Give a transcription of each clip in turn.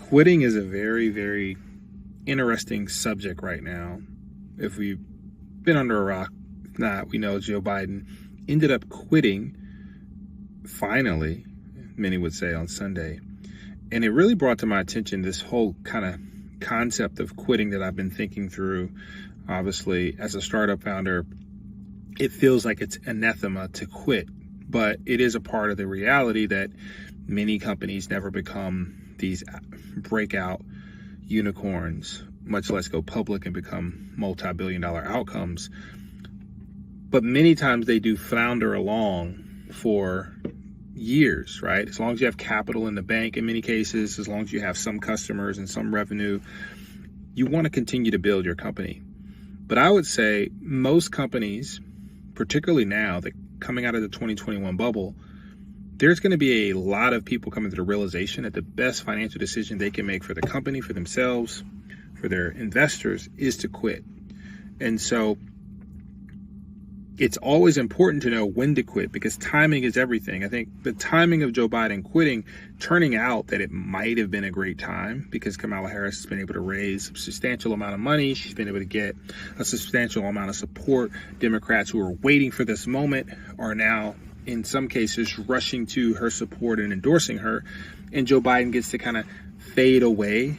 Quitting is a very, very interesting subject right now. If we've been under a rock, if not, we know Joe Biden ended up quitting, finally, many would say, on Sunday. And it really brought to my attention this whole kind of concept of quitting that I've been thinking through. Obviously, as a startup founder, it feels like it's anathema to quit, but it is a part of the reality that many companies never become these breakout unicorns, much less go public and become multi-billion-dollar outcomes. But many times they do flounder along for years, right? As long as you have capital in the bank, in many cases, as long as you have some customers and some revenue, you want to continue to build your company. But I would say most companies, particularly now, that coming out of the 2021 bubble, there's going to be a lot of people coming to the realization that the best financial decision they can make for the company, for themselves, for their investors, is to quit. And so it's always important to know when to quit, because timing is everything. I think the timing of Joe Biden quitting, turning out that it might have been a great time, because Kamala Harris has been able to raise a substantial amount of money. She's been able to get a substantial amount of support. Democrats who are waiting for this moment are now, in some cases, rushing to her support and endorsing her. And Joe Biden gets to kind of fade away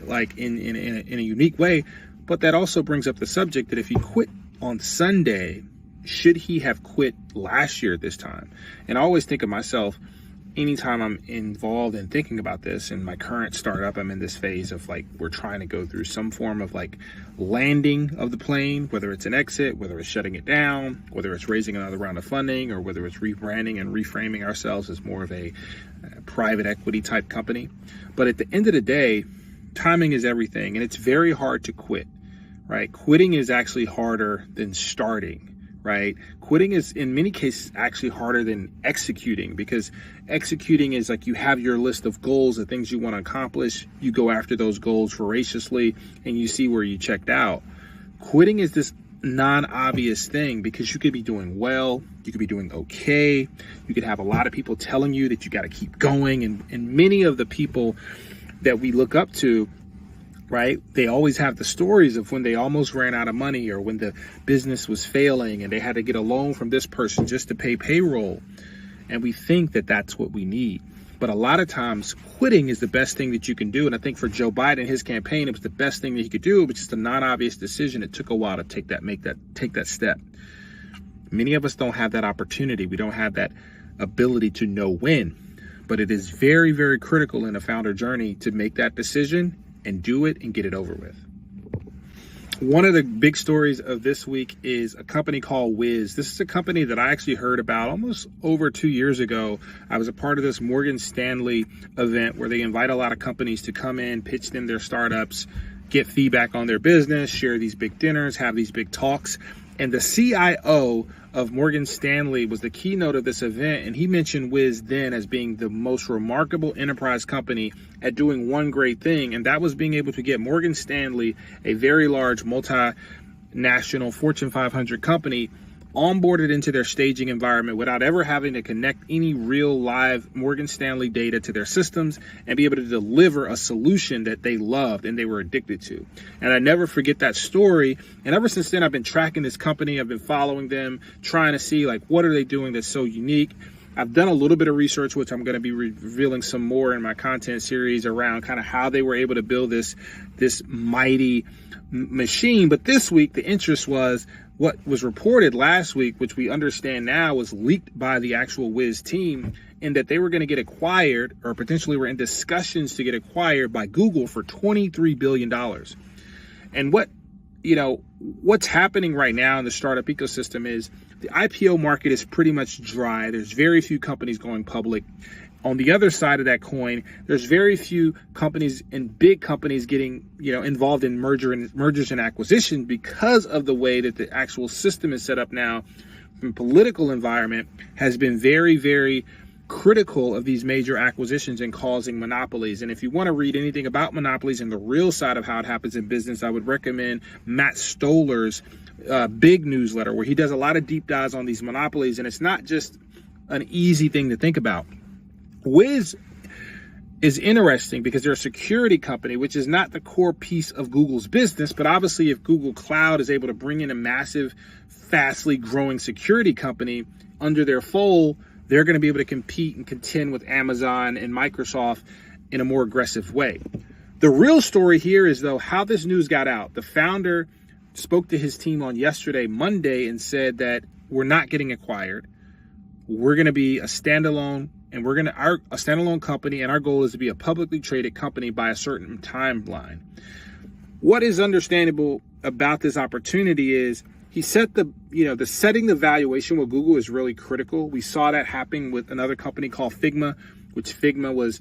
like in a unique way. But that also brings up the subject that if he quit on Sunday, should he have quit last year at this time? And I always think of myself, anytime I'm involved in thinking about this, in my current startup, I'm in this phase of like, we're trying to go through some form of like landing of the plane, whether it's an exit, whether it's shutting it down, whether it's raising another round of funding, or whether it's rebranding and reframing ourselves as more of a private equity type company. But at the end of the day, timing is everything, and it's very hard to quit, right? Quitting is actually harder than starting. Right? Quitting is in many cases actually harder than executing, because executing is like you have your list of goals, the things you want to accomplish. You go after those goals voraciously and you see where you checked out. Quitting is this non-obvious thing, because you could be doing well, you could be doing okay, you could have a lot of people telling you that you got to keep going. And many of the people that we look up to, right, they always have the stories of when they almost ran out of money, or when the business was failing and they had to get a loan from this person just to pay payroll. And we think that that's what we need. But a lot of times quitting is the best thing that you can do. And I think for Joe Biden, his campaign, it was the best thing that he could do. It was just a non-obvious decision. It took a while to take that step. Many of us don't have that opportunity. We don't have that ability to know when. But it is very, very critical in a founder journey to make that decision and do it and get it over with. One of the big stories of this week is a company called Wiz. This is a company that I actually heard about almost over 2 years ago. I was a part of this Morgan Stanley event where they invite a lot of companies to come in, pitch them their startups, get feedback on their business, share these big dinners, have these big talks. And the CIO of Morgan Stanley was the keynote of this event, and he mentioned Wiz then as being the most remarkable enterprise company at doing one great thing, and that was being able to get Morgan Stanley, a very large multinational Fortune 500 company, onboarded into their staging environment without ever having to connect any real live Morgan Stanley data to their systems, and be able to deliver a solution that they loved and they were addicted to. And I never forget that story. And ever since then, I've been tracking this company. I've been following them, trying to see like, what are they doing that's so unique? I've done a little bit of research, which I'm going to be revealing some more in my content series around kind of how they were able to build this mighty machine. But this week, the interest was what was reported last week, which we understand now was leaked by the actual Wiz team, in that they were going to get acquired, or potentially were in discussions to get acquired by Google for $23 billion. And what's happening right now in the startup ecosystem is the IPO market is pretty much dry. There's very few companies going public. On the other side of that coin, there's very few companies and big companies getting, involved in mergers and acquisitions, because of the way that the actual system is set up now. The political environment has been very, very critical of these major acquisitions and causing monopolies. And if you want to read anything about monopolies and the real side of how it happens in business, I would recommend Matt Stoller's big newsletter, where he does a lot of deep dives on these monopolies. And it's not just an easy thing to think about. Wiz is interesting because they're a security company, which is not the core piece of Google's business. But obviously, if Google Cloud is able to bring in a massive, fastly growing security company under their fold, they're going to be able to compete and contend with Amazon and Microsoft in a more aggressive way. The real story here is, though, how this news got out. The founder spoke to his team on yesterday, Monday, and said that we're not getting acquired. We're going to be a standalone, and a standalone company, and our goal is to be a publicly traded company by a certain timeline. What is understandable about this opportunity is he set the setting the valuation with Google is really critical. We saw that happening with another company called Figma, which Figma was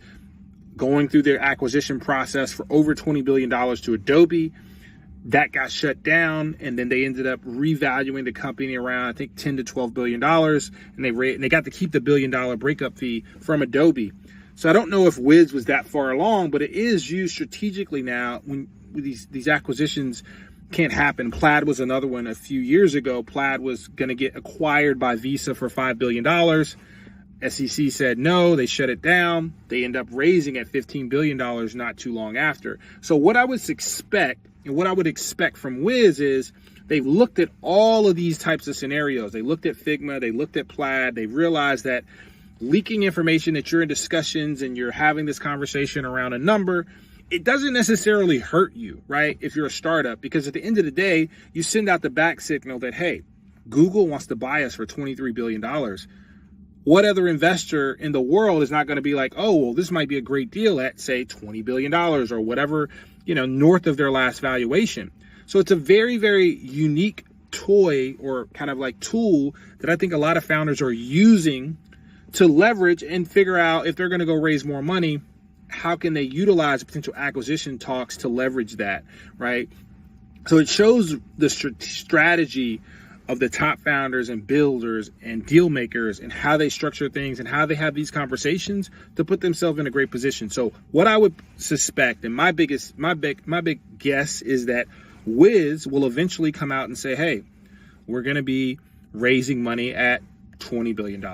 going through their acquisition process for over $20 billion to Adobe. That got shut down, and then they ended up revaluing the company around, I think, $10 to $12 billion, and they got to keep the $1 billion breakup fee from Adobe. So I don't know if Wiz was that far along, but it is used strategically now when these acquisitions can't happen. Plaid was another one a few years ago. Plaid was going to get acquired by Visa for $5 billion. SEC said no, they shut it down. They end up raising at $15 billion not too long after. So what I would expect, and what I would expect from Wiz is they've looked at all of these types of scenarios. They looked at Figma, they looked at Plaid, they realized that leaking information that you're in discussions and you're having this conversation around a number, it doesn't necessarily hurt you, right? If you're a startup, because at the end of the day, you send out the back signal that, hey, Google wants to buy us for $23 billion. What other investor in the world is not going to be like, oh, well, this might be a great deal at, say, $20 billion or whatever, north of their last valuation. So it's a very, very unique toy or kind of like tool that I think a lot of founders are using to leverage and figure out if they're going to go raise more money, how can they utilize potential acquisition talks to leverage that, right? So it shows the strategy of the top founders and builders and deal makers and how they structure things and how they have these conversations to put themselves in a great position. So what I would suspect, and my big guess is that Wiz will eventually come out and say, hey, we're going to be raising money at $20 billion,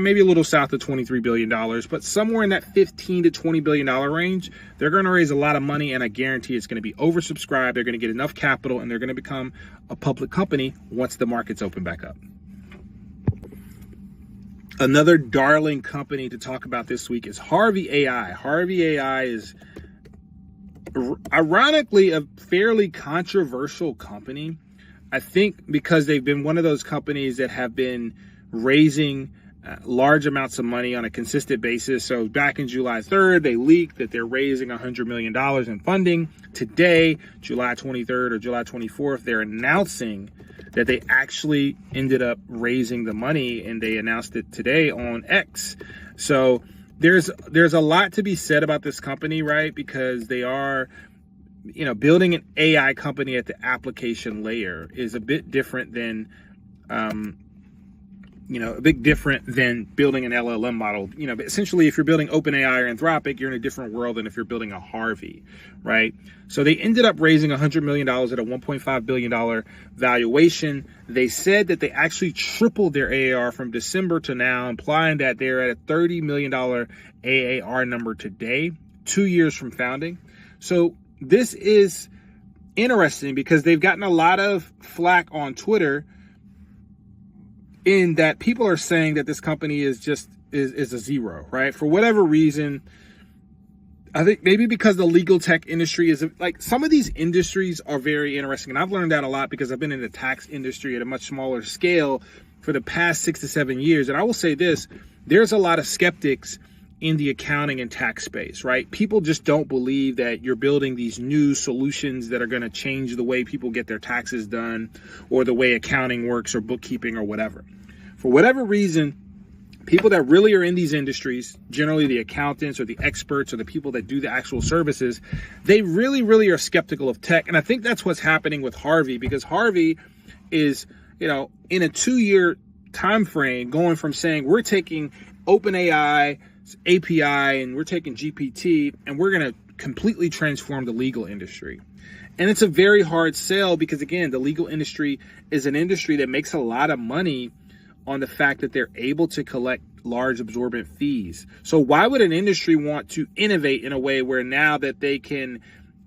maybe a little south of $23 billion, but somewhere in that $15 to $20 billion range, they're going to raise a lot of money. And I guarantee it's going to be oversubscribed. They're going to get enough capital and they're going to become a public company once the markets open back up. Another darling company to talk about this week is Harvey AI. Harvey AI is ironically a fairly controversial company. I think because they've been one of those companies that have been raising large amounts of money on a consistent basis. So back in July 3rd, they leaked that they're raising $100 million in funding. Today, July 23rd or July 24th, they're announcing that they actually ended up raising the money, and they announced it today on X. So there's a lot to be said about this company, right? Because they are, building an AI company at the application layer is a bit different than building an LLM model. But essentially, if you're building OpenAI or Anthropic, you're in a different world than if you're building a Harvey, right? So they ended up raising $100 million at a $1.5 billion valuation. They said that they actually tripled their AAR from December to now, implying that they're at a $30 million AAR number today, 2 years from founding. So this is interesting because they've gotten a lot of flack on Twitter in that people are saying that this company is a zero, right? For whatever reason, I think maybe because the legal tech industry is like, some of these industries are very interesting. And I've learned that a lot because I've been in the tax industry at a much smaller scale for the past 6 to 7 years. And I will say this, there's a lot of skeptics in the accounting and tax space, right? People just don't believe that you're building these new solutions that are going to change the way people get their taxes done or the way accounting works or bookkeeping or whatever. For whatever reason, people that really are in these industries, generally the accountants or the experts or the people that do the actual services, they really, really are skeptical of tech. And I think that's what's happening with Harvey, because Harvey is, in a 2-year time frame, going from saying we're taking OpenAI API and we're taking GPT and we're going to completely transform the legal industry. And it's a very hard sell because, again, the legal industry is an industry that makes a lot of money on the fact that they're able to collect large absorbent fees. So why would an industry want to innovate in a way where now that they can,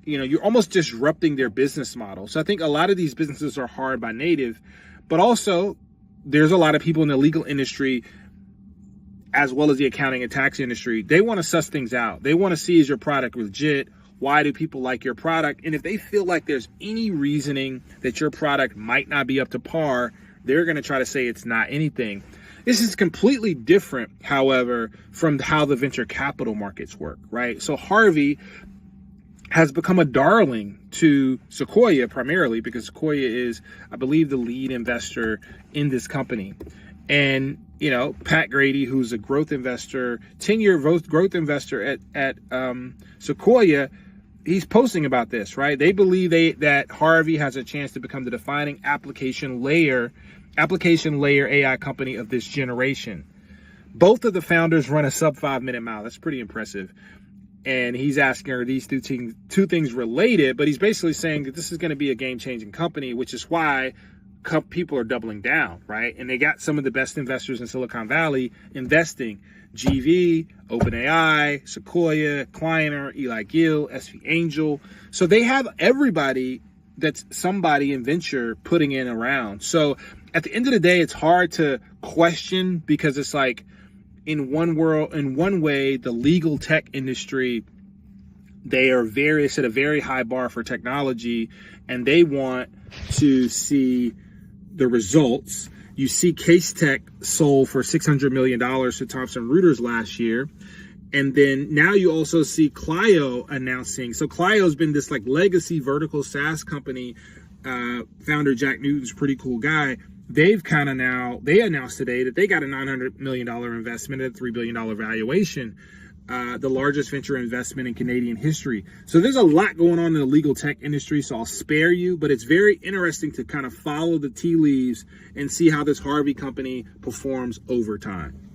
you're almost disrupting their business model. So I think a lot of these businesses are hard by native, but also there's a lot of people in the legal industry as well as the accounting and tax industry. They want to suss things out. They want to see, is your product legit? Why do people like your product? And if they feel like there's any reasoning that your product might not be up to par, they're going to try to say it's not anything. This is completely different, however, from how the venture capital markets work, right? So Harvey has become a darling to Sequoia primarily because Sequoia is, I believe, the lead investor in this company. And, Pat Grady, who's a growth investor, 10-year growth investor at Sequoia, he's posting about this, right? They believe that Harvey has a chance to become the defining application layer AI company of this generation. Both of the founders run a sub 5-minute mile. That's pretty impressive. And he's asking, are these two things related? But he's basically saying that this is going to be a game-changing company, which is why people are doubling down, right? And they got some of the best investors in Silicon Valley investing. GV, OpenAI, Sequoia, Kleiner, Eli Gill, SV Angel. So they have everybody that's somebody in venture putting in around. So at the end of the day, it's hard to question because it's like in one way, the legal tech industry, they set a very high bar for technology and they want to see the results. You see Case Tech sold for $600 million to Thomson Reuters last year. And then now you also see Clio announcing. So Clio's been this like legacy vertical SaaS company. Founder Jack Newton's a pretty cool guy. They announced today that they got a $900 million investment at a $3 billion valuation. The largest venture investment in Canadian history. So there's a lot going on in the legal tech industry, so I'll spare you, but it's very interesting to kind of follow the tea leaves and see how this Harvey company performs over time.